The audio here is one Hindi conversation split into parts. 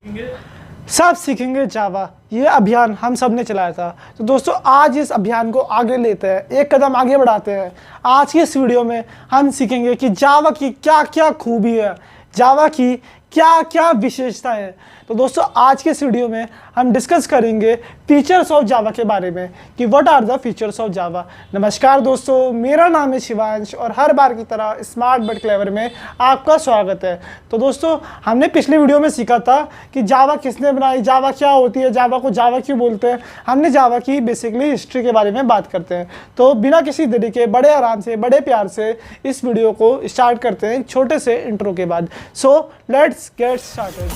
सब सीखेंगे जावा, ये अभियान हम सब ने चलाया था। तो दोस्तों आज इस अभियान को आगे लेते हैं, एक कदम आगे बढ़ाते हैं। आज की इस वीडियो में हम सीखेंगे कि जावा की क्या क्या खूबी है, जावा की क्या क्या विशेषता है। तो दोस्तों आज के इस वीडियो में हम डिस्कस करेंगे फीचर्स ऑफ जावा के बारे में कि what are the features of Java. नमस्कार दोस्तों, मेरा नाम है शिवांश और हर बार की तरह स्मार्ट बट क्लेवर में आपका स्वागत है। तो दोस्तों हमने पिछले वीडियो में सीखा था कि जावा किसने बनाई, जावा क्या होती है, जावा को जावा क्यों बोलते हैं। हमने जावा की बेसिकली हिस्ट्री के बारे में बात करते हैं। तो बिना किसी देरी के बड़े आराम से, बड़े प्यार से इस वीडियो को स्टार्ट करते हैं छोटे से इंट्रो के बाद। So let's get started.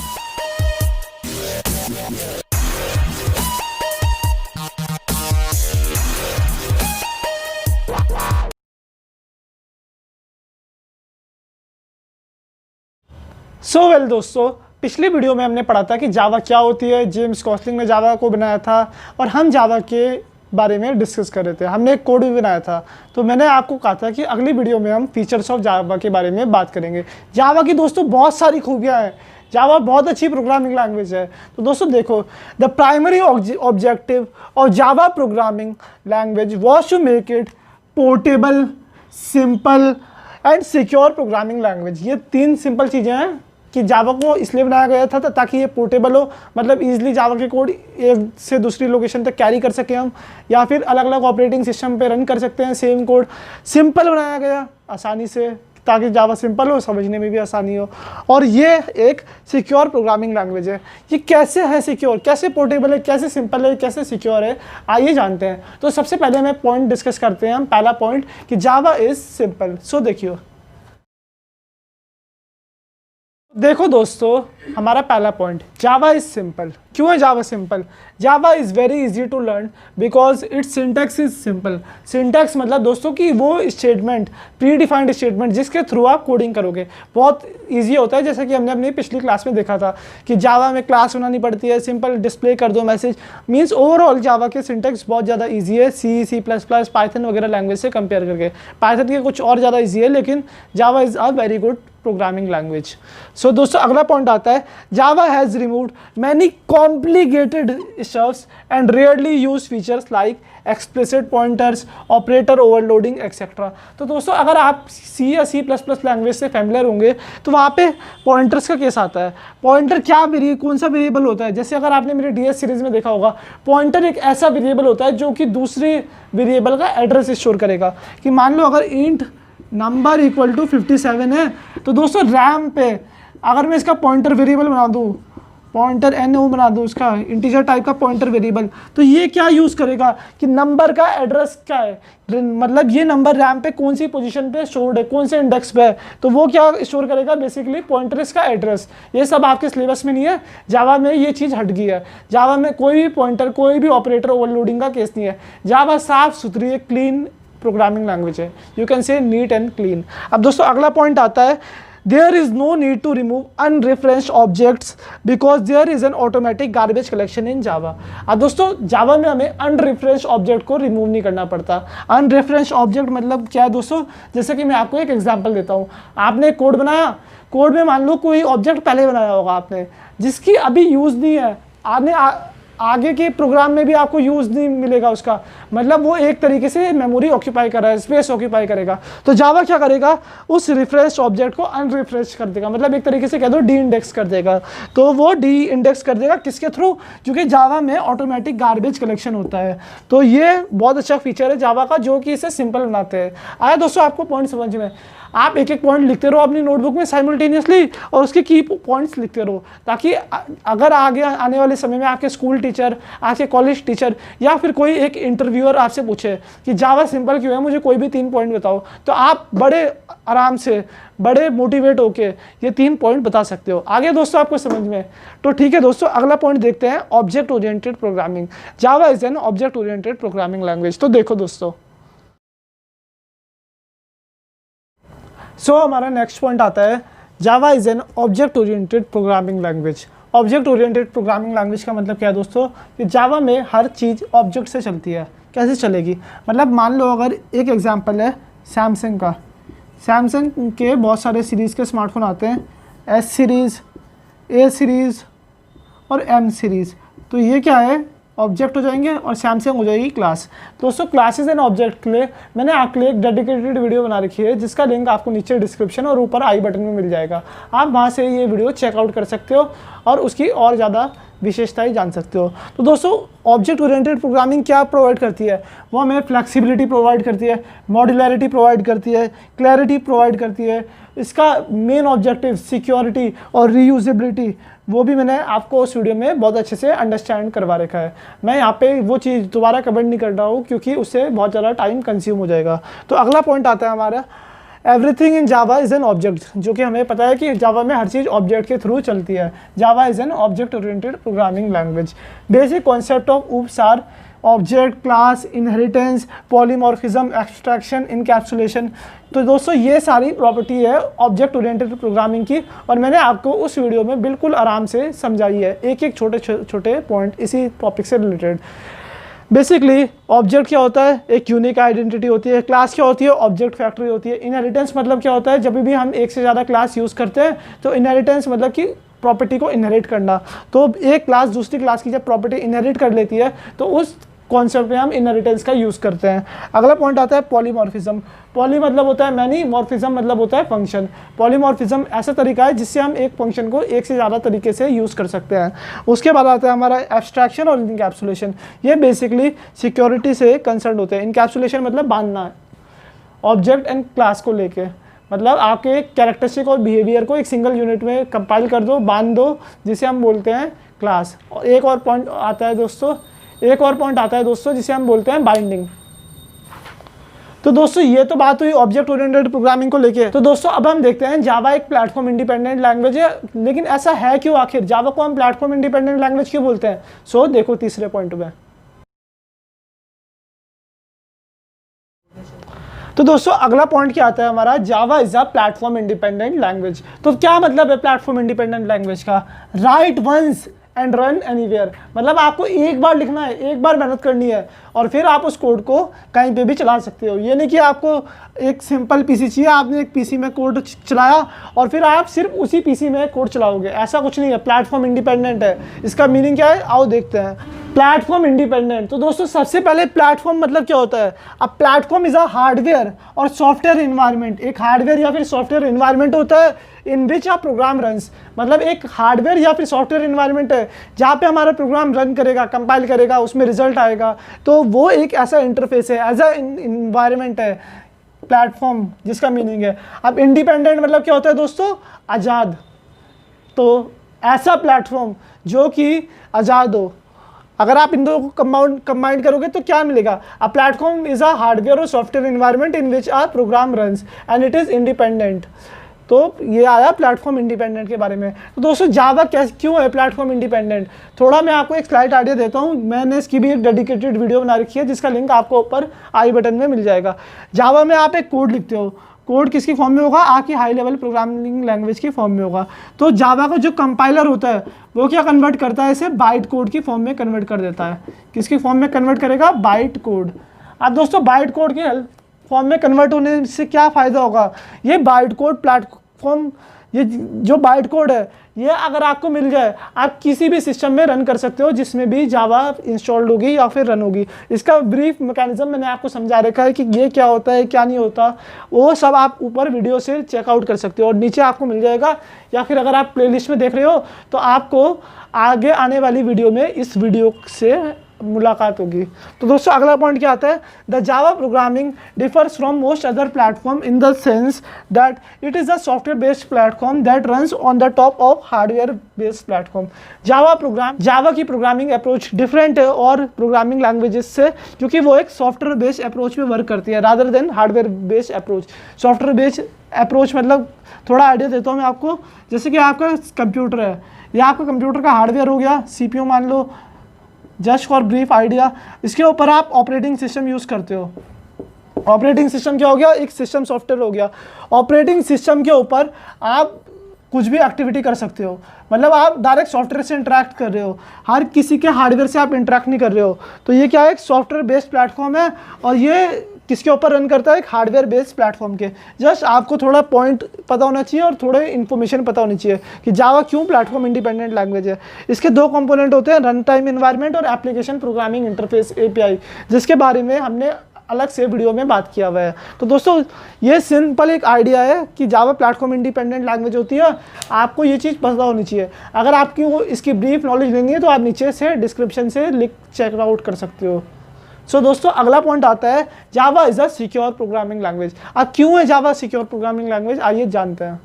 Well दोस्तों, पिछले वीडियो में हमने पढ़ा था कि जावा क्या होती है। जेम्स गॉसलिंग ने जावा को बनाया था और हम जावा के बारे में डिस्कस कर रहे थे। हमने एक कोड भी बनाया था। तो मैंने आपको कहा था कि अगली वीडियो में हम फीचर्स ऑफ जावा के बारे में बात करेंगे। जावा की दोस्तों बहुत सारी खूबियाँ हैं। जावा बहुत अच्छी प्रोग्रामिंग लैंग्वेज है। तो दोस्तों देखो, the primary objective of Java programming language was to make it portable, simple and secure programming language. ये तीन सिंपल चीज़ें हैं कि जावा को इसलिए बनाया गया था ताकि ये पोर्टेबल हो, मतलब इजीली जावा के कोड एक से दूसरी लोकेशन तक कैरी कर सकें हम, या फिर अलग अलग ऑपरेटिंग सिस्टम पे रन कर सकते हैं सेम कोड। सिंपल बनाया गया आसानी से ताकि जावा सिंपल हो, समझने में भी आसानी हो। और ये एक सिक्योर प्रोग्रामिंग लैंग्वेज है। ये कैसे है सिक्योर, कैसे पोर्टेबल है, कैसे सिंपल है, कैसे सिक्योर है, आइए जानते हैं। तो सबसे पहले हमें पॉइंट डिस्कस करते हैं हम। पहला पॉइंट कि जावा इज सिंपल। सो देखियो, देखो दोस्तों, हमारा पहला पॉइंट, जावा इज सिंपल। क्यों है Java simple? Java is very easy to learn because its syntax is simple. Syntax मतलब दोस्तों कि वो स्टेटमेंट, प्री डिफाइंड स्टेटमेंट जिसके थ्रू आप कोडिंग करोगे, बहुत इजी होता है। जैसा कि हमने अपनी पिछली क्लास में देखा था कि जावा में क्लास बनानी पड़ती है, सिंपल डिस्प्ले कर दो मैसेज। मीन्स ओवरऑल जावा के सिंटैक्स बहुत ज़्यादा ईजी है सी प्लस प्लस, पाइथन वगैरह लैंग्वेज से कंपेयर करके। पाइथन के कुछ और ज़्यादा ईजी है, लेकिन Java is a very good programming language. So दोस्तों अगला पॉइंट आता है, Java has removed many complicated stuffs and rarely use features like explicit pointers, operator overloading etcetera. तो दोस्तों अगर आप सी या सी प्लस प्लस लैंग्वेज से फैमिलियर होंगे तो वहाँ पे पॉइंटर्स का केस आता है। पॉइंटर क्या कौन सा वेरिएबल होता है? जैसे अगर आपने मेरे डीएस सीरीज में देखा होगा, पॉइंटर एक ऐसा वेरिएबल होता है जो कि दूसरे वेरिएबल का एड्रेस स्टोर करेगा। कि मान लो अगर इंट नंबर इक्वल टू 57 है, तो दोस्तों रैम पे अगर मैं इसका पॉइंटर वेरिएबल बना दूँ, पॉइंटर एनओ बना दूँ, उसका इंटीजर टाइप का पॉइंटर वेरिएबल, तो ये क्या यूज़ करेगा कि नंबर का एड्रेस क्या है, मतलब ये नंबर रैम पे कौन सी पोजीशन पे स्टोर्ड है, कौन से इंडेक्स पे है, तो वो क्या स्टोर करेगा, बेसिकली पॉइंटर इसका एड्रेस। ये सब आपके सिलेबस में नहीं है, जावा में ये चीज़ हट गई है। जावा में कोई भी पॉइंटर, कोई भी ऑपरेटर ओवरलोडिंग का केस नहीं है। जावा साफ सुथरी है, क्लीन प्रोग्रामिंग लैंग्वेज है। You can say neat and clean. अब दोस्तों अगला पॉइंट आता है, there is no need to remove unrefreshed objects because there is an automatic garbage collection in Java. अब दोस्तों जावा में हमें अनरिफ्रेश्ड ऑब्जेक्ट को रिमूव नहीं करना पड़ता। अनरिफ्रेश्ड ऑब्जेक्ट मतलब क्या है दोस्तों? जैसे कि मैं आपको एक एग्जांपल देता हूँ। आपने कोड बनाया, कोड में मान लो कोई ऑब्जेक्ट पहले बनाया होगा आपने, जिसकी अभी यूज़ नहीं है, आपने आगे के प्रोग्राम में भी आपको यूज़ नहीं मिलेगा उसका, मतलब वो एक तरीके से मेमोरी ऑक्यूपाई कर रहा है, स्पेस ऑक्यूपाई करेगा। तो जावा क्या करेगा, उस रिफ्रेश ऑब्जेक्ट को अनरिफ्रेश कर देगा, मतलब एक तरीके से कह दो डी इंडेक्स कर देगा। तो वो डी इंडेक्स कर देगा किसके थ्रू? क्योंकि जावा में ऑटोमेटिक गार्बेज कलेक्शन होता है। तो ये बहुत अच्छा फीचर है जावा का, जो कि इसे सिंपल बनाते हैं। आया दोस्तों आपको पॉइंट समझ में? आप एक एक पॉइंट लिखते रहो अपनी नोटबुक में साइमल्टेनियसली और उसके की पॉइंट्स लिखते रहो, ताकि अगर आगे आने वाले समय में आपके स्कूल टीचर, आपके कॉलेज टीचर या फिर कोई एक इंटरव्यूअर आपसे पूछे कि जावा सिंपल क्यों है, मुझे कोई भी 3 पॉइंट बताओ, तो आप बड़े आराम से, बड़े मोटिवेट होके ये 3 पॉइंट बता सकते हो। आगे दोस्तों आपको समझ में? तो ठीक है दोस्तों, अगला पॉइंट देखते हैं, object oriented programming. Java is an object oriented programming language. तो देखो दोस्तों, हमारा नेक्स्ट पॉइंट आता है, Java is an object oriented programming language. Object oriented programming language का मतलब क्या है दोस्तों? कि जावा में हर चीज़ ऑब्जेक्ट से चलती है। कैसे चलेगी? मतलब मान लो अगर एक एग्जांपल है सैमसंग का, सैमसंग के बहुत सारे सीरीज़ के स्मार्टफोन आते हैं, एस सीरीज़, ए सीरीज़, और एम सीरीज़। तो ये क्या है, ऑब्जेक्ट हो जाएंगे और सैमसंग हो जाएगी क्लास। दोस्तों क्लासेस एंड ऑब्जेक्ट के लिए मैंने आपके लिए एक डेडिकेटेड वीडियो बना रखी है, जिसका लिंक आपको नीचे डिस्क्रिप्शन और ऊपर आई बटन में मिल जाएगा। आप वहाँ से ये वीडियो चेकआउट कर सकते हो और उसकी और ज़्यादा विशेषताएं जान सकते हो। तो दोस्तों ऑब्जेक्ट ओरिएंटेड प्रोग्रामिंग क्या प्रोवाइड करती है, वो हमें फ्लेक्सिबिलिटी प्रोवाइड करती है, मॉड्यूलैरिटी प्रोवाइड करती है, क्लैरिटी प्रोवाइड करती है। इसका मेन ऑब्जेक्टिव सिक्योरिटी और रीयूजेबिलिटी, वो भी मैंने आपको उस वीडियो में बहुत अच्छे से अंडरस्टैंड करवा रखा है। मैं यहाँ पे वो चीज़ दोबारा कमेंट नहीं कर रहा हूँ क्योंकि उससे बहुत ज़्यादा टाइम कंज्यूम हो जाएगा। तो अगला पॉइंट आता है हमारा, everything in Java is an object, जो कि हमें पता है कि जावा में हर चीज़ ऑब्जेक्ट के थ्रू चलती है। Java is an object oriented programming language. Basic concept of OOPs are object, class, inheritance, polymorphism, abstraction, encapsulation. तो दोस्तों ये सारी प्रॉपर्टी है ऑब्जेक्ट ओरिएंटेड प्रोग्रामिंग की, और मैंने आपको उस वीडियो में बिल्कुल आराम से समझाई है, एक एक छोटे छोटे पॉइंट इसी टॉपिक से रिलेटेड। बेसिकली ऑब्जेक्ट क्या होता है, एक यूनिक आइडेंटिटी होती है। क्लास क्या होती है, ऑब्जेक्ट फैक्ट्री होती है। इनहेरिटेंस मतलब क्या होता है, जब भी हम एक से ज़्यादा क्लास यूज़ करते हैं तो इनहेरिटेंस मतलब कि प्रॉपर्टी को इनहेरिट करना। तो एक क्लास दूसरी क्लास की जब प्रॉपर्टी इनहेरिट कर लेती है तो उस कॉन्सेप्ट में हम इनहेरिटेंस का यूज़ करते हैं। अगला पॉइंट आता है पॉलीमॉर्फिज्म। पॉली मतलब होता है मैनी, मॉर्फिज्म मतलब होता है फंक्शन। पॉलीमॉर्फिज्म ऐसा तरीका है जिससे हम एक फंक्शन को एक से ज़्यादा तरीके से यूज़ कर सकते हैं। उसके बाद आता है हमारा एब्स्ट्रैक्शन और इनकैप्सुलेशन। ये बेसिकली सिक्योरिटी से कंसर्न होते हैं। इनकैप्सुलेशन मतलब बांधना है ऑब्जेक्ट एंड क्लास को लेके, मतलब आपके कैरेक्टरिस्टिक और बिहेवियर को एक सिंगल यूनिट में कंपाइल कर दो, बांध दो, जिसे हम बोलते हैं क्लास। और एक और पॉइंट आता है दोस्तों जिसे हम बोलते हैं बाइंडिंग। तो दोस्तों ये तो बात हुई ऑब्जेक्ट ओरिएंटेड प्रोग्रामिंग को लेके। तो दोस्तों अब हम देखते हैं जावा एक प्लेटफॉर्म इंडिपेंडेंट लैंग्वेज है, लेकिन ऐसा है क्यों, आखिर जावा को हम प्लेटफॉर्म इंडिपेंडेंट लैंग्वेज क्यों बोलते हैं। सो देखो तीसरे पॉइंट में। तो दोस्तों अगला पॉइंट क्या आता है हमारा, Java is a platform independent language. तो क्या मतलब है प्लेटफॉर्म इंडिपेंडेंट लैंग्वेज का, write once and run anywhere. मतलब आपको एक बार लिखना है, एक बार मेहनत करनी है और फिर आप उस कोड को कहीं पे भी चला सकते हो। ये नहीं कि आपको एक सिंपल पीसी चाहिए, आपने एक पीसी में कोड चलाया और फिर आप सिर्फ उसी पीसी में कोड चलाओगे, ऐसा कुछ नहीं है। प्लेटफॉर्म इंडिपेंडेंट है। इसका मीनिंग क्या है, आओ देखते हैं। प्लेटफॉर्म इंडिपेंडेंट, तो दोस्तों सबसे पहले प्लेटफॉर्म मतलब क्या होता है। अब प्लेटफॉर्म इज अ हार्डवेयर और सॉफ्टवेयर इन्वायरमेंट। एक हार्डवेयर या फिर सॉफ्टवेयर इन्वायरमेंट होता है इन विच आ प्रोग्राम रन्स। मतलब एक हार्डवेयर या फिर सॉफ्टवेयर इन्वायरमेंट है जहाँ पे हमारा प्रोग्राम रन करेगा, कंपाइल करेगा, उसमें रिजल्ट आएगा। तो वो एक ऐसा इंटरफेस है, एज अ इन्वायरमेंट है प्लेटफॉर्म, जिसका मीनिंग है। अब इंडिपेंडेंट मतलब क्या होता है दोस्तों, आज़ाद। तो ऐसा प्लेटफॉर्म जो कि आज़ाद हो। अगर आप इन दो को कंबाइन करोगे तो क्या मिलेगा, a platform is a hardware और software environment in which are program runs and it is independent. तो ये आया प्लेटफॉर्म इंडिपेंडेंट के बारे में। तो दोस्तों जावा क्यों है प्लेटफॉर्म इंडिपेंडेंट, थोड़ा मैं आपको एक स्लाइड आइडिया देता हूँ। मैंने इसकी भी एक डेडिकेटेड वीडियो बना रखी है जिसका लिंक आपको ऊपर आई बटन में मिल जाएगा। जावा में आप एक कोड लिखते हो, कोड किसकी फॉर्म में होगा, आपकी हाई लेवल प्रोग्रामिंग लैंग्वेज की फॉर्म में होगा। तो जावा का जो कंपाइलर होता है वो क्या कन्वर्ट करता है, इसे बाइट कोड की फॉर्म में कन्वर्ट कर देता है। किसकी फॉर्म में कन्वर्ट करेगा, बाइट कोड। अब दोस्तों बाइट कोड की फॉर्म में कन्वर्ट होने से क्या फ़ायदा होगा, ये बाइट कोड प्लेटफॉर्म, ये जो बाइट कोड है ये अगर आपको मिल जाए, आप किसी भी सिस्टम में रन कर सकते हो जिसमें भी जावा इंस्टॉल्ड होगी या फिर रन होगी। इसका ब्रीफ मैकेनिज्म मैंने आपको समझा रखा है कि ये क्या होता है क्या नहीं होता, वो सब आप ऊपर वीडियो से चेकआउट कर सकते हो और नीचे आपको मिल जाएगा, या फिर अगर आप प्लेलिस्ट में देख रहे हो तो आपको आगे आने वाली वीडियो में इस वीडियो से मुलाकात होगी। तो दोस्तों अगला पॉइंट क्या आता है, the Java programming differs from most other platform in the sense that it is a software based platform that runs on the top of hardware based platform. Java की प्रोग्रामिंग अप्रोच डिफरेंट है और प्रोग्रामिंग लैंग्वेजेस से, क्योंकि वो एक सॉफ्टवेयर बेस्ड अप्रोच में वर्क करती है rather than hardware based approach. Software based approach मतलब, थोड़ा आइडिया देता हूँ मैं आपको। जैसे कि आपका कंप्यूटर है, या आपका कंप्यूटर का हार्डवेयर हो गया, CPU मान लो, जस्ट फॉर ब्रीफ आइडिया। इसके ऊपर आप ऑपरेटिंग सिस्टम यूज़ करते हो। ऑपरेटिंग सिस्टम क्या हो गया, एक सिस्टम सॉफ्टवेयर हो गया। ऑपरेटिंग सिस्टम के ऊपर आप कुछ भी एक्टिविटी कर सकते हो, मतलब आप डायरेक्ट सॉफ्टवेयर से इंटरेक्ट कर रहे हो, हर किसी के हार्डवेयर से आप इंटरेक्ट नहीं कर रहे हो। तो ये क्या है, एक सॉफ्टवेयर बेस्ड प्लेटफॉर्म है और ये किसके ऊपर रन करता है, एक हार्डवेयर बेस्ड प्लेटफॉर्म के। जस्ट आपको थोड़ा पॉइंट पता होना चाहिए और थोड़े इन्फॉर्मेशन पता होनी चाहिए कि जावा क्यों प्लेटफॉर्म इंडिपेंडेंट लैंग्वेज है। इसके दो कंपोनेंट होते हैं, रन टाइम एनवायरनमेंट और एप्लीकेशन प्रोग्रामिंग इंटरफेस API, जिसके बारे में हमने अलग से वीडियो में बात किया हुआ है। तो दोस्तों ये सिंपल एक आइडिया है कि जावा प्लेटफॉर्म इंडिपेंडेंट लैंग्वेज होती है, आपको ये चीज़ पता होनी चाहिए। अगर आपकी वो इसकी ब्रीफ नॉलेज लेनी है तो आप नीचे से डिस्क्रिप्शन से लिंक चेक आउट कर सकते हो। सो दोस्तों अगला पॉइंट आता है, Java is a secure programming language. अब क्यों है जावा सिक्योर प्रोग्रामिंग लैंग्वेज, आइए जानते हैं।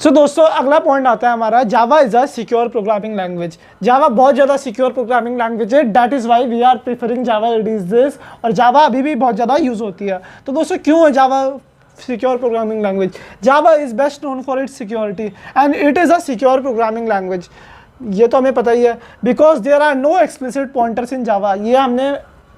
सो दोस्तों अगला पॉइंट आता है हमारा, Java is a secure programming language. Java बहुत ज़्यादा सिक्योर प्रोग्रामिंग लैंग्वेज है, that is why we are preferring Java this this, और जावा अभी भी बहुत ज़्यादा यूज़ होती है। तो दोस्तों क्यों है Java secure programming language? Java is best known for its security and it is a secure programming language. ये तो हमें पता ही है, because there are no explicit pointers in Java. ये हमने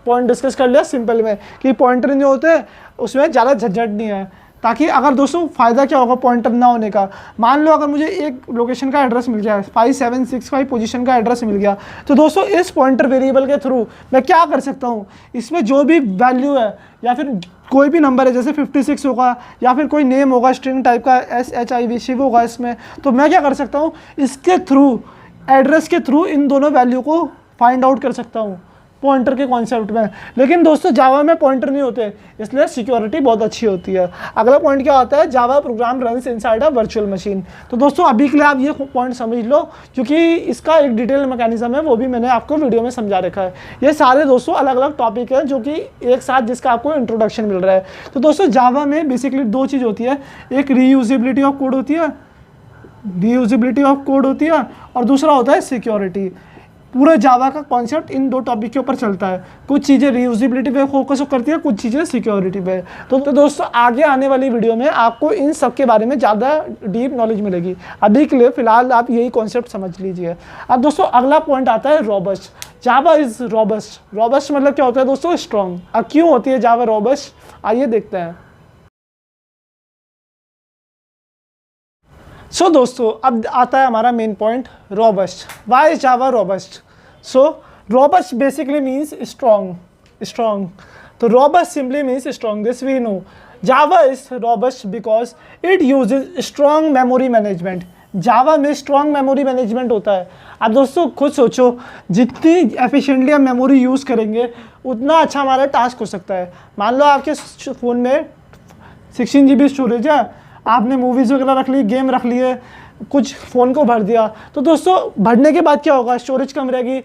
पॉइंट डिस्कस कर लिया सिंपल में कि पॉइंटर जो होते हैं उसमें ज़्यादा झंझट नहीं है। ताकि अगर दोस्तों फ़ायदा क्या होगा पॉइंटर ना होने का, मान लो अगर मुझे एक लोकेशन का एड्रेस मिल गया, 5765 पोजीशन का एड्रेस मिल गया, तो दोस्तों इस पॉइंटर वेरिएबल के थ्रू मैं क्या कर सकता हूँ, इसमें जो भी वैल्यू है या फिर कोई भी नंबर है, जैसे 56 होगा या फिर कोई नेम होगा स्ट्रिंग टाइप का, SHIV शिव होगा इसमें, तो मैं क्या कर सकता हूँ, इसके थ्रू एड्रेस के थ्रू इन दोनों वैल्यू को फाइंड आउट कर सकता हूँ पॉइंटर के कॉन्सेप्ट में। लेकिन दोस्तों जावा में पॉइंटर नहीं होते, इसलिए सिक्योरिटी बहुत अच्छी होती है। अगला पॉइंट क्या होता है, Java program runs inside a virtual machine. तो दोस्तों अभी के लिए आप ये पॉइंट समझ लो, क्योंकि इसका एक डिटेल मैकेनिज्म है, वो भी मैंने आपको वीडियो में समझा रखा है। ये सारे दोस्तों अलग अलग टॉपिक हैं जो कि एक साथ जिसका आपको इंट्रोडक्शन मिल रहा है। तो दोस्तों जावा में बेसिकली दो चीज़ होती है, एक रीयूजेबिलिटी ऑफ कोड होती है, और दूसरा होता है सिक्योरिटी। पूरा जावा का कॉन्सेप्ट इन दो टॉपिक के ऊपर चलता है। कुछ चीज़ें रीयूजेबिलिटी पे फोकस करती है, कुछ चीज़ें सिक्योरिटी पे। तो दोस्तों आगे आने वाली वीडियो में आपको इन सब के बारे में ज़्यादा डीप नॉलेज मिलेगी। अभी के लिए फिलहाल आप यही कॉन्सेप्ट समझ लीजिए। अब दोस्तों अगला पॉइंट आता है robust. Java is robust. Robust मतलब क्या होता है दोस्तों, स्ट्रॉन्ग। अब क्यों होती है जावा रोबस्ट, आइए देखते हैं। सो दोस्तों अब आता है हमारा main point, robust. Why is Java robust? So robust basically means strong. तो robust simply means strong, this we know. Java is robust because it uses strong memory management. Java में स्ट्रॉन्ग मेमोरी मैनेजमेंट होता है। अब दोस्तों खुद सोचो, जितनी एफिशिएंटली हम मेमोरी यूज़ करेंगे उतना अच्छा हमारा टास्क हो सकता है। मान लो आपके फ़ोन में 16 GB स्टोरेज है, आपने मूवीज़ वगैरह रख ली, गेम रख लिए, कुछ फ़ोन को भर दिया, तो दोस्तों भरने के बाद क्या होगा, स्टोरेज कम रहेगी,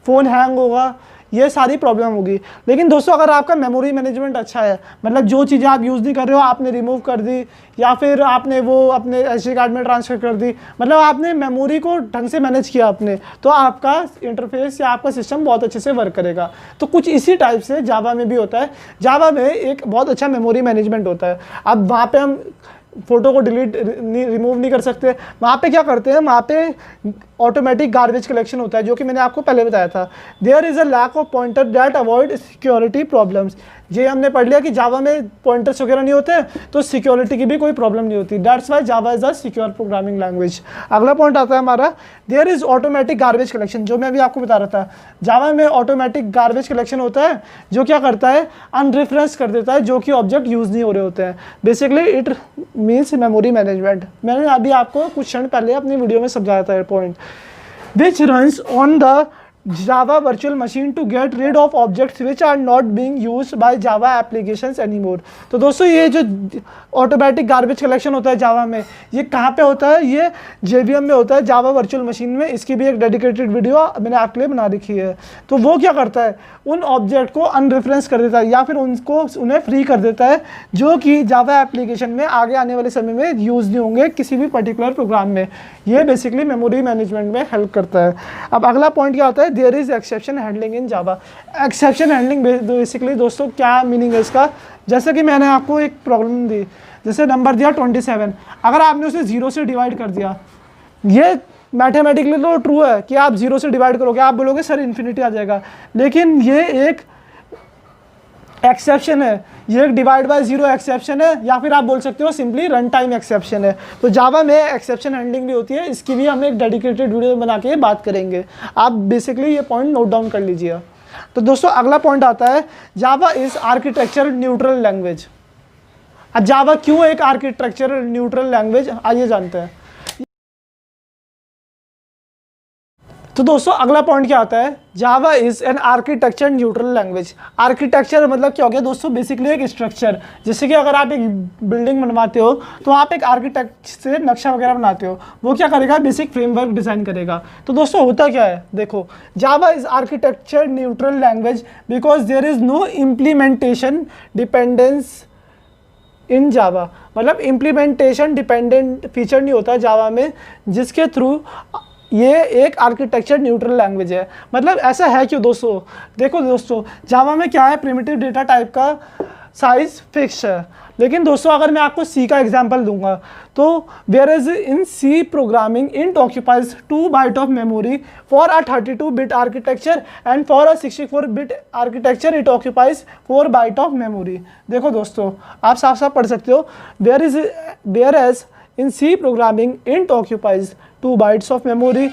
फ़ोन हैंग होगा, ये सारी प्रॉब्लम होगी। लेकिन दोस्तों अगर आपका मेमोरी मैनेजमेंट अच्छा है, मतलब जो चीज़ें आप यूज़ नहीं कर रहे हो आपने रिमूव कर दी, या फिर आपने वो अपने SD कार्ड में ट्रांसफ़र कर दी, मतलब आपने मेमोरी को ढंग से मैनेज किया आपने, तो आपका इंटरफेस या आपका सिस्टम बहुत अच्छे से वर्क करेगा। तो कुछ इसी टाइप से जावा में भी होता है। जावा में एक बहुत अच्छा मेमोरी मैनेजमेंट होता है। अब वहाँ पर हम फ़ोटो को रिमूव नहीं कर सकते, वहाँ पे क्या करते हैं, वहाँ पे ऑटोमेटिक गार्बेज कलेक्शन होता है, जो कि मैंने आपको पहले बताया था। There is a lack of pointer that avoid security problems. ये हमने पढ़ लिया कि जावा में पॉइंटर्स वगैरह नहीं होते तो सिक्योरिटी की भी कोई प्रॉब्लम नहीं होती। That's why Java is a secure programming language. अगला पॉइंट आता है हमारा, there is automatic garbage collection, जो मैं अभी आपको बता रहा था। जावा में ऑटोमेटिक गार्बेज कलेक्शन होता है, जो क्या करता है, अनरिफरेंस कर देता है जो कि ऑब्जेक्ट यूज़ नहीं हो रहे होते हैं। Basically it means memory management. मैंने अभी आपको कुछ क्षण पहले अपनी वीडियो में समझाया था point, which runs on the Java virtual machine to get rid of objects which are not being used by Java applications anymore। तो दोस्तों ये जो ऑटोमेटिक गार्बेज कलेक्शन होता है जावा में, ये कहाँ पे होता है, ये JVM में होता है, जावा वर्चुअल मशीन में। इसकी भी एक डेडिकेटेड वीडियो मैंने आपके लिए बना रखी है। तो वो क्या करता है, उन ऑब्जेक्ट को अनरेफरेंस कर देता है या फिर उन्हें फ्री कर देता है, जो कि जावा एप्लीकेशन में आगे आने वाले समय में यूज़ नहीं होंगे किसी भी पर्टिकुलर प्रोग्राम में। ये बेसिकली मेमोरी मैनेजमेंट में हेल्प करता है। अब अगला पॉइंट क्या होता है, there is exception handling in Java. Exception handling basically दोस्तों क्या मीनिंग है इसका, जैसे कि मैंने आपको एक प्रॉब्लम दी, जैसे नंबर दिया 27, अगर आपने उसे 0 से डिवाइड कर दिया, ये मैथमेटिकली तो ट्रू है कि आप 0 से डिवाइड करोगे, आप बोलोगे सर इन्फिनिटी आ जाएगा, लेकिन ये एक एक्सेप्शन है, ये एक डिवाइड बाय 0 एक्सेप्शन है, या फिर आप बोल सकते हो सिंपली रन टाइम एक्सेप्शन है। तो जावा में एक्सेप्शन हैंडलिंग भी होती है, इसकी भी हम एक डेडिकेटेड वीडियो बना के बात करेंगे। आप बेसिकली ये पॉइंट नोट डाउन कर लीजिए। तो दोस्तों अगला पॉइंट आता है जावा इज आर्किटेक्चर न्यूट्रल लैंग्वेज। अब जावा क्यों एक आर्किटेक्चर न्यूट्रल लैंग्वेज, आइए जानते हैं। तो दोस्तों अगला पॉइंट क्या आता है, Java is an architecture neutral language. Architecture मतलब क्या हो गया दोस्तों, बेसिकली एक स्ट्रक्चर। जैसे कि अगर आप एक बिल्डिंग बनवाते हो तो आप एक आर्किटेक्ट से नक्शा वगैरह बनाते हो, वो क्या करेगा, बेसिक फ्रेमवर्क डिजाइन करेगा। तो दोस्तों होता क्या है, देखो Java is architecture neutral language because there is no implementation dependence in Java. मतलब इम्प्लीमेंटेशन डिपेंडेंट फीचर नहीं होता जावा में, जिसके थ्रू ये एक आर्किटेक्चर न्यूट्रल लैंग्वेज है। मतलब ऐसा है क्यों दोस्तों, देखो दोस्तों जावा में क्या है, प्रिमिटिव डेटा टाइप का साइज फिक्स है। लेकिन दोस्तों अगर मैं आपको सी का एग्जांपल दूंगा तो whereas in C programming int occupies 2 byte of memory for a 32 bit architecture and for a 64 bit architecture it occupies 4 byte of memory. देखो दोस्तों आप साफ साफ पढ़ सकते हो, whereas in C programming int occupies 2 bytes of memory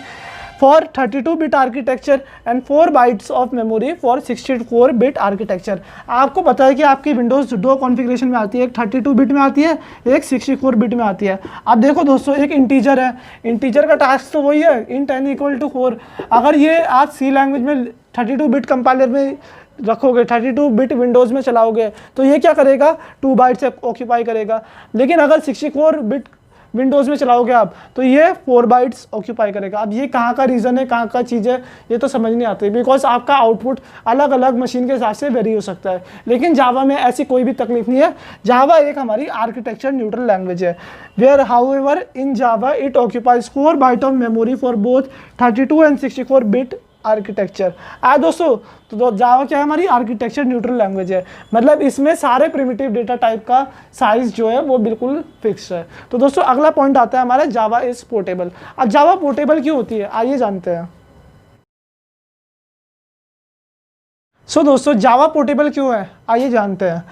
for 32-bit architecture and 4 bytes of memory for 64-bit architecture। आपको पता है कि आपकी विंडोज़ 2 कॉन्फ़िगरेशन में आती है, एक 32 बिट में आती है, एक 64 बिट में आती है। अब देखो दोस्तों एक इंटीजर है, इंटीजर का टास्क तो वही है, int n = 4। अगर ये आप सी लैंग्वेज में 32 बिट कंपाइलर में रखोगे, 32 बिट विंडोज़ में चलाओगे तो ये क्या करेगा, 2 बाइट से ऑक्यूपाई करेगा। लेकिन अगर 64 बिट विंडोज़ में चलाओगे आप तो ये 4 बाइट्स ऑक्यूपाई करेगा। अब ये कहाँ का रीज़न है, कहाँ का चीज़ है, ये तो समझ नहीं आती, बिकॉज आपका आउटपुट अलग अलग मशीन के हिसाब से वेरी हो सकता है। लेकिन जावा में ऐसी कोई भी तकलीफ नहीं है। जावा एक हमारी आर्किटेक्चर न्यूट्रल लैंग्वेज है, where however in Java it occupies 4 byte of memory for both 32 and 64 bit architecture. दोस्तों तो जावा क्या है, हमारी आर्किटेक्चर न्यूट्रल लैंग्वेज है। मतलब इसमें सारे प्रिमिटिव डेटा टाइप का साइज जो है वो बिल्कुल फिक्स है। तो दोस्तों अगला पॉइंट आता है हमारा, जावा इज पोर्टेबल। अब जावा पोर्टेबल क्यों होती है, आइए जानते हैं। दोस्तों जावा पोर्टेबल क्यों है, आइए जानते हैं।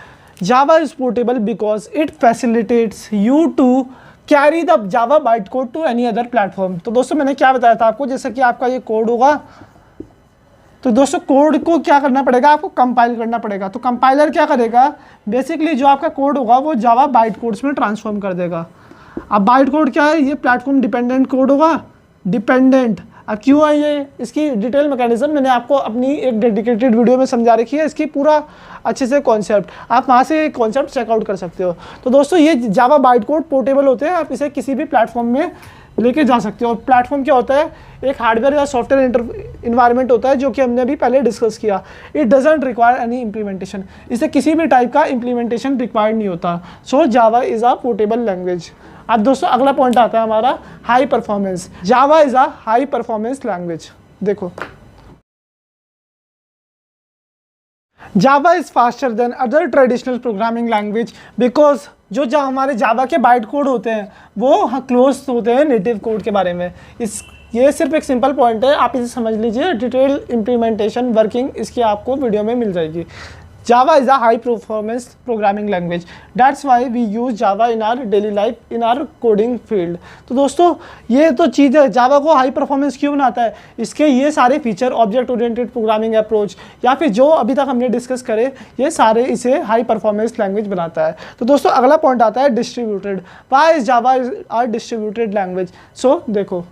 Java is portable because it facilitates you to carry the Java byte code to any other platform. तो दोस्तों मैंने क्या बताया था आपको, जैसे कि आपका ये कोड होगा तो दोस्तों कोड को क्या करना पड़ेगा, आपको कंपाइल करना पड़ेगा। तो कंपाइलर क्या करेगा, बेसिकली जो आपका कोड होगा वो जावा बाइट कोड्स में ट्रांसफॉर्म कर देगा। अब बाइट कोड क्या है, ये प्लेटफॉर्म डिपेंडेंट कोड होगा, डिपेंडेंट। अब क्यों है ये, इसकी डिटेल मैकेनिज्म मैंने आपको अपनी एक डेडिकेटेड वीडियो में समझा रखी है, इसकी पूरा अच्छे से कॉन्सेप्ट, आप वहाँ से कॉन्सेप्ट चेकआउट कर सकते हो। तो दोस्तों ये जावा बाइट कोड पोर्टेबल होते हैं, आप इसे किसी भी प्लेटफॉर्म में लेके जा सकते हो। और प्लेटफॉर्म क्या होता है, एक हार्डवेयर या सॉफ्टवेयर इन्वायरमेंट होता है, जो कि हमने अभी पहले डिस्कस किया। It doesn't require any implementation, इसे किसी भी टाइप का इम्प्लीमेंटेशन रिक्वायर्ड नहीं होता। So Java is a portable language. अब दोस्तों अगला पॉइंट आता है हमारा, high performance. Java is a high performance language. देखो Java is faster than other traditional programming language because जो हमारे जावा के बाइट कोड होते हैं वो क्लोज होते हैं नेटिव कोड के बारे में। ये सिर्फ एक सिंपल पॉइंट है, आप इसे समझ लीजिए। डिटेल इम्प्लीमेंटेशन वर्किंग इसकी आपको वीडियो में मिल जाएगी। Java is a high performance programming language, that's why we use Java in our daily life, in our coding field. तो दोस्तों ये तो चीज़ है, जावा को हाई परफॉर्मेंस क्यों बनाता है, इसके ये सारे feature, object oriented programming approach या फिर जो अभी तक हमने डिस्कस करे, ये सारे इसे हाई परफॉर्मेंस लैंग्वेज बनाता है। तो दोस्तों अगला पॉइंट आता है distributed. Why is Java are distributed language. So देखो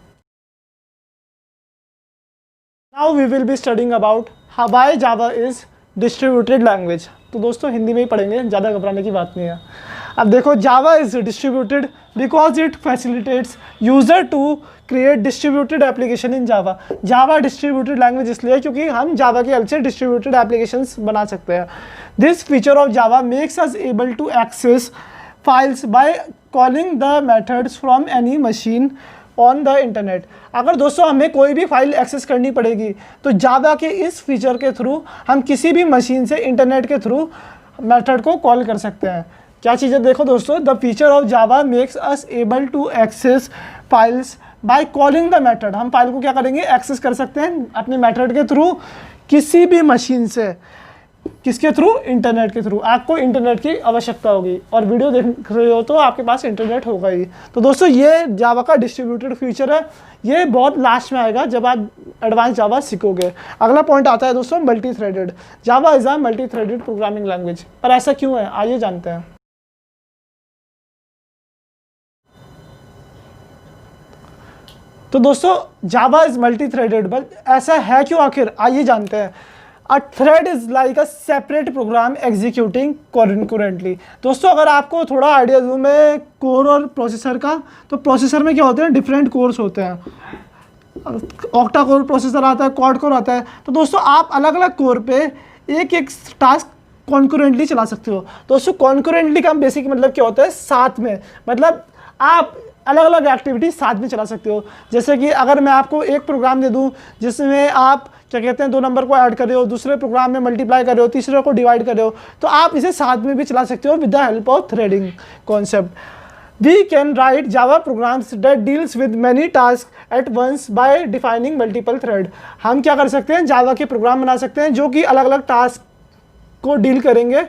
now we will be studying about why Java is distributed language. तो दोस्तों हिंदी में ही पढ़ेंगे, ज़्यादा घबराने की बात नहीं है। अब देखो Java is distributed because it facilitates user to create distributed application in Java. Java distributed language इसलिए क्योंकि हम जावा की हेल्प से डिस्ट्रीब्यूटेड एप्लीकेशंस बना सकते हैं। This feature of Java makes us able to access files by calling the methods from any machine on the internet. अगर दोस्तों हमें कोई भी फाइल एक्सेस करनी पड़ेगी तो जावा के इस फीचर के थ्रू हम किसी भी मशीन से इंटरनेट के थ्रू मेथड को कॉल कर सकते हैं। क्या चीज़ें देखो दोस्तों, the feature of Java makes us able to access files by calling the method. हम फाइल को क्या करेंगे, एक्सेस कर सकते हैं अपने मेथड के थ्रू किसी भी मशीन से। किसके थ्रू? इंटरनेट के थ्रू। आपको इंटरनेट की आवश्यकता होगी और वीडियो देख रहे हो तो आपके पास इंटरनेट होगा ही। तो दोस्तों ये जावा का डिस्ट्रीब्यूटेड फीचर है, ये बहुत लास्ट में आएगा जब आप एडवांस जावा सीखोगे। अगला पॉइंट आता है दोस्तों multi threaded. Java is a multi threaded programming language. पर ऐसा क्यों है, आइए जानते हैं। तो दोस्तों Java is multi threaded, but ऐसा है क्यों आखिर, आइए जानते हैं। A thread is like a separate program executing concurrently. दोस्तों अगर आपको थोड़ा आइडिया दूँ मैं कोर और प्रोसेसर का, तो प्रोसेसर में क्या होते हैं, डिफरेंट कोर्स होते हैं। ऑक्टा कोर प्रोसेसर आता है, क्वाड कोर आता है। तो दोस्तों आप अलग अलग कोर पे एक एक टास्क कॉन्करेंटली चला सकते हो। दोस्तों कॉन्करेंटली का बेसिक मतलब क्या होता है, साथ में, मतलब आप अलग अलग एक्टिविटी साथ में चला सकते हो। जैसे कि अगर मैं आपको एक प्रोग्राम दे दूं जिसमें आप क्या कहते हैं 2 नंबर को ऐड कर रहे हो, दूसरे प्रोग्राम में मल्टीप्लाई कर रहे हो, तीसरे को डिवाइड कर रहे हो, तो आप इसे साथ में भी चला सकते हो with the help of threading concept. We can write Java programs that deals with many task at once by defining multiple thread. हम क्या कर सकते हैं, जावा के प्रोग्राम बना सकते हैं जो कि अलग अलग टास्क को डील करेंगे,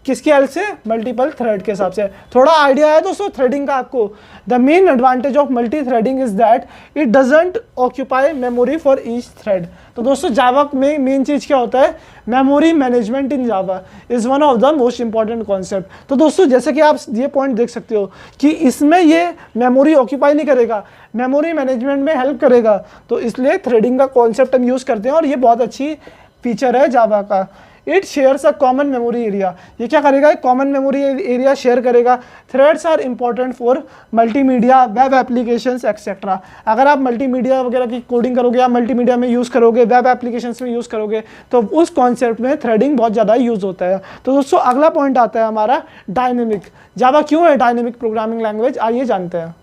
किसके हेल्प से, मल्टीपल थ्रेड के हिसाब से। थोड़ा आइडिया है दोस्तों थ्रेडिंग का आपको। The main advantage of multi threading is that it doesn't occupy memory for each thread. तो दोस्तों जावा में मेन चीज़ क्या होता है, memory management in Java is one of the most important concept. तो दोस्तों जैसे कि आप ये पॉइंट देख सकते हो कि इसमें ये मेमोरी ऑक्यूपाई नहीं करेगा, मेमोरी मैनेजमेंट में हेल्प करेगा। तो इसलिए थ्रेडिंग का कॉन्सेप्ट हम यूज़ करते हैं और ये बहुत अच्छी फीचर है जावा का। It shares a common memory area. ये क्या करेगा, एक कॉमन मेमोरी एरिया शेयर करेगा। Threads are important for multimedia, web applications etcetera. अगर आप मल्टीमीडिया वगैरह की कोडिंग करोगे, आप मल्टीमीडिया में यूज़ करोगे, वेब एप्लीकेशंस में यूज़ करोगे, तो उस कॉन्सेप्ट में थ्रेडिंग बहुत ज़्यादा यूज़ होता है। तो दोस्तों अगला पॉइंट आता है हमारा डायनेमिक। जावा क्यों है डायनेमिक प्रोग्रामिंग लैंग्वेज, आइए जानते हैं।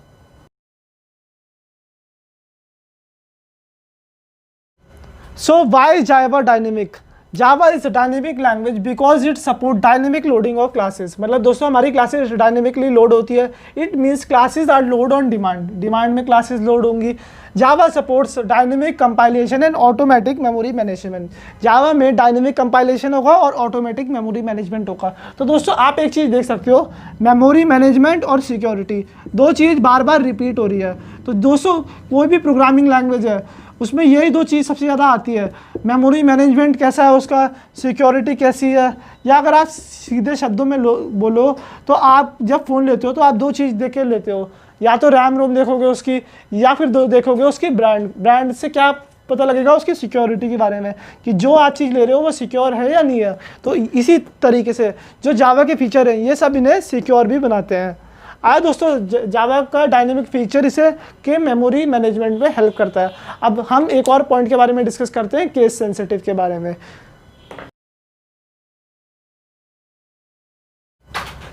So why Java dynamic? Java is dynamic language because it support dynamic loading of classes. मतलब दोस्तों हमारी क्लासेस डायनेमिकली लोड होती है। It means classes are load on demand, demand में क्लासेस लोड होंगी। Java supports dynamic compilation and automatic memory management. Java में डायनेमिक कंपाइलेशन होगा और ऑटोमेटिक मेमोरी मैनेजमेंट होगा। तो दोस्तों आप एक चीज़ देख सकते हो, मेमोरी मैनेजमेंट और सिक्योरिटी, दो चीज़ बार बार रिपीट हो रही है। तो दोस्तों कोई भी प्रोग्रामिंग लैंग्वेज है उसमें यही दो चीज़ सबसे ज़्यादा आती है। मेमोरी मैनेजमेंट कैसा है उसका, सिक्योरिटी कैसी है। या अगर आप सीधे शब्दों में बोलो तो आप जब फ़ोन लेते हो तो आप दो चीज़ देख के लेते हो, या तो रैम रोम देखोगे उसकी, या फिर दो देखोगे उसकी ब्रांड से क्या पता लगेगा उसकी सिक्योरिटी के बारे में कि जो आप चीज़ ले रहे हो वो सिक्योर है या नहीं है। तो इसी तरीके से जो जावा के फीचर हैं ये सब इन्हें सिक्योर भी बनाते हैं। आया दोस्तों जावा का डायनेमिक फीचर इसे के मेमोरी मैनेजमेंट में हेल्प करता है। अब हम एक और पॉइंट के बारे में डिस्कस करते हैं, केस सेंसिटिव के बारे में।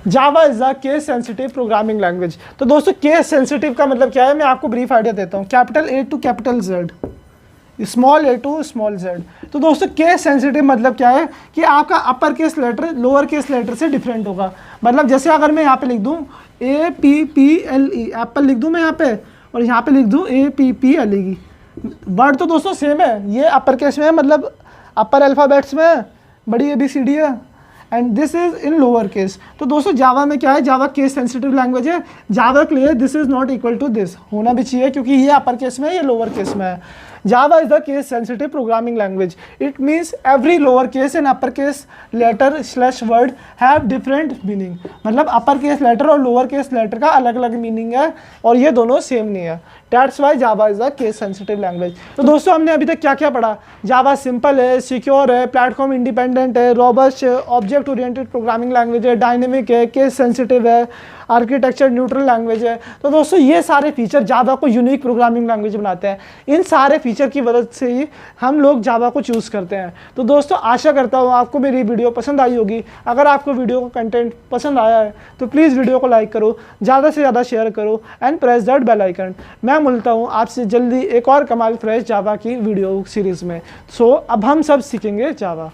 जावा is a case sensitive programming language. तो दोस्तों केस सेंसिटिव का मतलब क्या है, मैं आपको ब्रीफ आइडिया देता हूँ। Capital A to capital Z, small a to small z। तो दोस्तों केस सेंसिटिव मतलब क्या है कि आपका upper case letter lower case letter से डिफरेंट होगा। मतलब जैसे अगर मैं यहाँ पे लिख दूँ APPLE, एप्पल लिख दूँ मैं यहाँ पे, और यहाँ पे लिख दूँ APPLE, वर्ड तो दोस्तों सेम है। ये अपर केस में है, मतलब अपर अल्फ़ाबेट्स में है, बड़ी ABCD है, and this is in lower case. तो दोस्तों जावा में क्या है, जावा केस सेंसिटिव लैंग्वेज है। जावा के लिए this is not equal to this होना भी चाहिए, क्योंकि ये अपर केस में है, ये लोअर केस में है। Java is the case sensitive programming language. It means every lower case and upper case letter slash word have different meaning. मतलब upper case letter और lower case letter का अलग अलग meaning है और ये दोनों same नहीं है. That's why Java is a case sensitive language. तो दोस्तों हमने अभी तक क्या क्या पढ़ा? Java simple है, secure है, platform independent है, robust है, object oriented programming language है, dynamic है, case sensitive है, आर्किटेक्चर न्यूट्रल लैंग्वेज है. तो दोस्तों ये सारे फीचर जावा को यूनिक प्रोग्रामिंग लैंग्वेज बनाते हैं. इन सारे फीचर की वजह से ही हम लोग जावा को चूज़ करते हैं. तो दोस्तों आशा करता हूँ आपको मेरी वीडियो पसंद आई होगी. अगर आपको वीडियो का कंटेंट पसंद आया है तो प्लीज़ वीडियो को लाइक करो, ज़्यादा से ज़्यादा शेयर करो and press that bell icon. मैं मिलता हूँ आपसे जल्दी एक और कमाल फ्रेश जावा की वीडियो सीरीज़ में. सो अब हम सब सीखेंगे जावा.